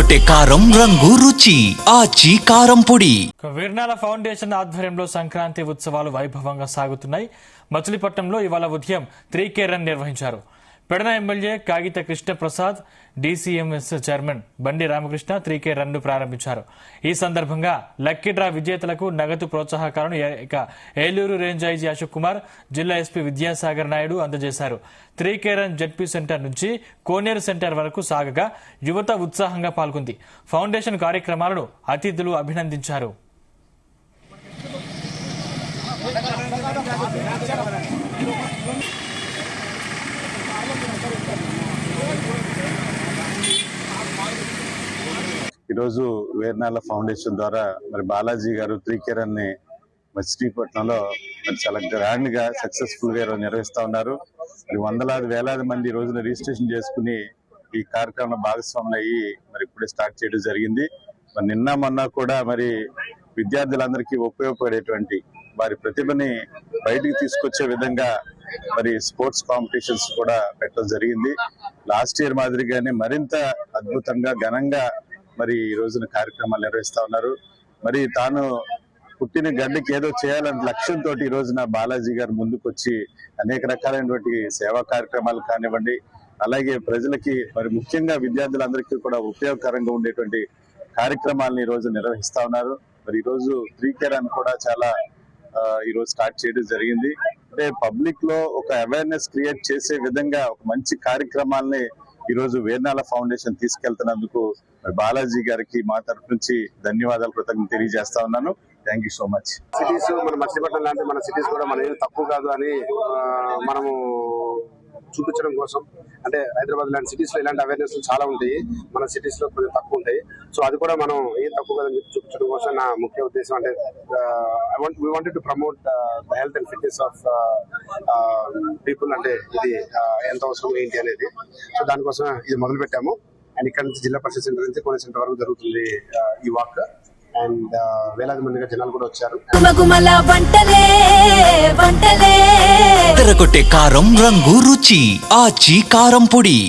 తెరకొట్టే కారం రంగు రుచి ఆచి కారం పొడి. వీర్నాల ఫౌండేషన్ ఆధ్వర్యంలో సంక్రాంతి ఉత్సవాలు వైభవంగా సాగుతున్నాయి. మచిలీపట్నంలో ఇవాళ ఉదయం 3K రన్ నిర్వహించారు. పెడన ఎమ్మెల్యే కాగిత కృష్ణప్రసాద్, డీసీఎంఎస్ చైర్మన్ బండి రామకృష్ణ 3K రన్ ను ప్రారంభించారు. ఈ సందర్భంగా లక్కీ డ్రా విజేతలకు నగదు ప్రోత్సాహకాలను ఏలూరు రేంజ్ ఐజీ అశోక్ కుమార్, జిల్లా ఎస్పీ విద్యాసాగర్ నాయుడు అందజేశారు. 3K రన్ జడ్పీ సెంటర్ నుంచి కోనేరు సెంటర్ వరకు సాగగా యువత ఉత్సాహంగా పాల్గొంది. ఫౌండేషన్ కార్యక్రమాలను అతిథులు అభినందించారు. ఈరోజు వీర్నాల ఫౌండేషన్ ద్వారా మరి బాలాజీ గారు 3K రన్ ని మచిలీపట్నంలో మరి చాలా గ్రాండ్ గా సక్సెస్ఫుల్ గా నిర్వహిస్తా ఉన్నారు. మరి వందలాది వేలాది మంది ఈ రోజున రిజిస్ట్రేషన్ చేసుకుని ఈ కార్యక్రమంలో భాగస్వాములు అయ్యి మరి ఇప్పుడే స్టార్ట్ చేయడం జరిగింది. మరి నిన్న మొన్న కూడా మరి విద్యార్థులందరికీ ఉపయోగపడేటువంటి వారి ప్రతిభని బయటికి తీసుకొచ్చే విధంగా మరి స్పోర్ట్స్ కాంపిటీషన్స్ కూడా పెట్టడం జరిగింది. లాస్ట్ ఇయర్ మాదిరిగానే మరింత అద్భుతంగా ఘనంగా మరి ఈ రోజున కార్యక్రమాలు నిర్వహిస్తా ఉన్నారు. మరి తాను పుట్టిన గడ్డకి ఏదో చేయాలనే లక్ష్యంతో ఈ రోజున బాలాజీ గారు ముందుకు వచ్చి అనేక రకాలైనటువంటి సేవా కార్యక్రమాలు కానివ్వండి, అలాగే ప్రజలకి మరి ముఖ్యంగా విద్యార్థులందరికీ కూడా ఉపయోగకరంగా ఉండేటువంటి కార్యక్రమాలను ఈ రోజు నిర్వహిస్తా ఉన్నారు. మరి ఈ రోజు 3K రన్ కూడా చాలా ఈ రోజు స్టార్ట్ చేయడం జరిగింది. అంటే పబ్లిక్ లో ఒక అవేర్నెస్ క్రియేట్ చేసే విధంగా ఒక మంచి కార్యక్రమాలని ఈ రోజు వీర్నాల ఫౌండేషన్ తీసుకెళ్తున్నందుకు బాలాజీ గారికి మా తరఫు నుంచి ధన్యవాదాలు, కృతజ్ఞతలు తెలియజేస్తా ఉన్నాను. Thank you so much. Cities మన మచిలీపట్నం లాంటి మన సిటీస్ కూడా మన ఏం తక్కువ కాదు అని మనము చూపించడం కోసం, అంటే హైదరాబాద్ లాంటి సిటీస్ లో ఇలాంటి అవేర్నెస్ చాలా ఉంటాయి, మన సిటీస్ లో కొంచెం తక్కువ ఉంటాయి. సో అది కూడా మనం ఏం తక్కువ కాదని చూపించడం కోసం నా ముఖ్య ఉద్దేశం. అంటే we wanted to promote the health and fitness of people, అంటే ఇది ఎంత అవసరం ఏంటి అనేది. సో దానికోసం ఇది మొదలు పెట్టాము. అండ్ ఇక్కడ నుంచి జిల్లా పరిషత్ సెంటర్ నుంచి కోనే సెంటర్ వరకు జరుగుతుంది ఈ వాక్. అండ్ వేలాది మందిగా జనాలు కూడా వచ్చారు. తెరకొట్టే కారం రంగు రుచి ఆచి కారం పొడి.